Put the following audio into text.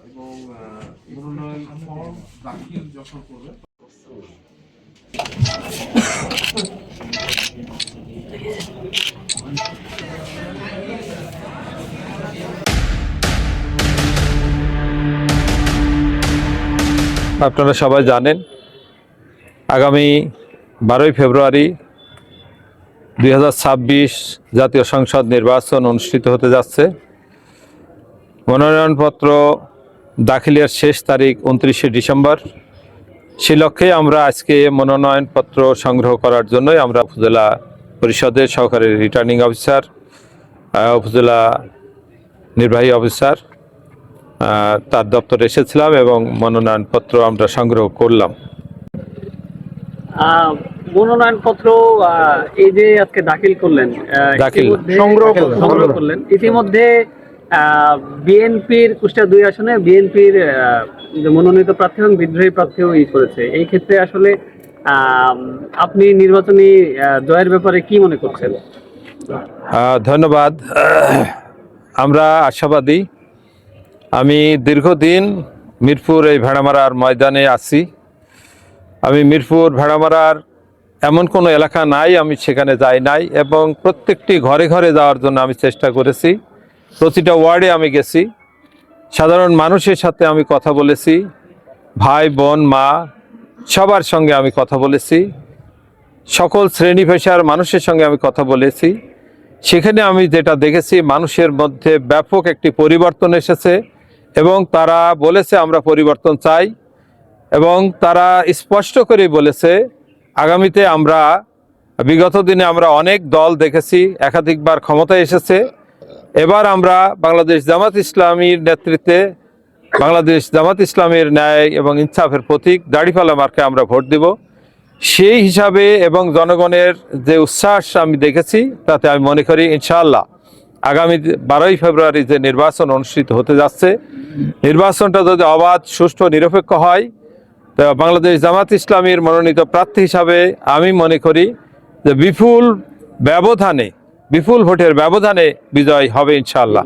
এবং মনোনয়ন ফর্ম দাখিল যখন করবে আপনারা সবাই জানেন আগামী 12ই ফেব্রুয়ারি 2026 জাতীয় সংসদ নির্বাচন অনুষ্ঠিত হতে যাচ্ছে। মনোনয়নপত্র দাখিলের শেষ তারিখ 29শে ডিসেম্বর। সে লক্ষ্যে আমরা আজকে মনোনয়নপত্র সংগ্রহ করার জন্যই আমরা উপজেলা পরিষদের সহকারী রিটার্নিং অফিসার, উপজেলা নির্বাহী অফিসার তার দপ্তরে এসেছিলাম এবং মনোনয়নপত্র আমরা সংগ্রহ করলাম। মনোনয়নপত্র এই যে আজকে দাখিল করলেন, সংগ্রহ করলেন, ইতিমধ্যে বিএনপির কুষ্টিয়া 2 আসনে বিএনপির মনোনীত প্রার্থী এবং বিদ্রোহী প্রার্থীও করেছে। এই ক্ষেত্রে আসলে আপনি নির্বাচনী জয়ের ব্যাপারে কি মনে করছেন? ধন্যবাদ। আমরা আশাবাদী। আমি দীর্ঘদিন মিরপুর এই ভেড়ামারার ময়দানে আছি। আমি মিরপুর ভেড়ামারার এমন কোনো এলাকা নাই আমি সেখানে যাই নাই এবং প্রত্যেকটি ঘরে ঘরে যাওয়ার জন্য আমি চেষ্টা করেছি। প্রতিটা ওয়ার্ডে আমি গেছি, সাধারণ মানুষের সাথে আমি কথা বলেছি, ভাই বোন মা সবার সঙ্গে আমি কথা বলেছি, সকল শ্রেণী পেশার মানুষের সঙ্গে আমি কথা বলেছি। সেখানে আমি যেটা দেখেছি, মানুষের মধ্যে ব্যাপক একটি পরিবর্তন এসেছে এবং তারা বলেছে আমরা পরিবর্তন চাই এবং তারা স্পষ্ট করে বলেছে আগামীতে আমরা, বিগত দিনে আমরা অনেক দল দেখেছি একাধিকবার ক্ষমতায় এসেছে, এবার আমরা বাংলাদেশ জামাত ইসলামীর নেতৃত্বে বাংলাদেশ জামাত ইসলামের ন্যায় এবং ইনসাফের প্রতীক দাড়িপাল্লা মার্কে আমরা ভোট দেব। সেই হিসাবে এবং জনগণের যে উচ্ছ্বাস আমি দেখেছি তাতে আমি মনে করি ইনশাআল্লাহ আগামী 12ই ফেব্রুয়ারি যে নির্বাচন অনুষ্ঠিত হতে যাচ্ছে, নির্বাচনটা যদি অবাধ, সুষ্ঠু, নিরপেক্ষ হয়, তো বাংলাদেশ জামাত ইসলামীর মনোনীত প্রার্থী হিসাবে আমি মনে করি যে বিপুল ভোটের ব্যবধানে বিজয় হবে ইনশাআল্লাহ।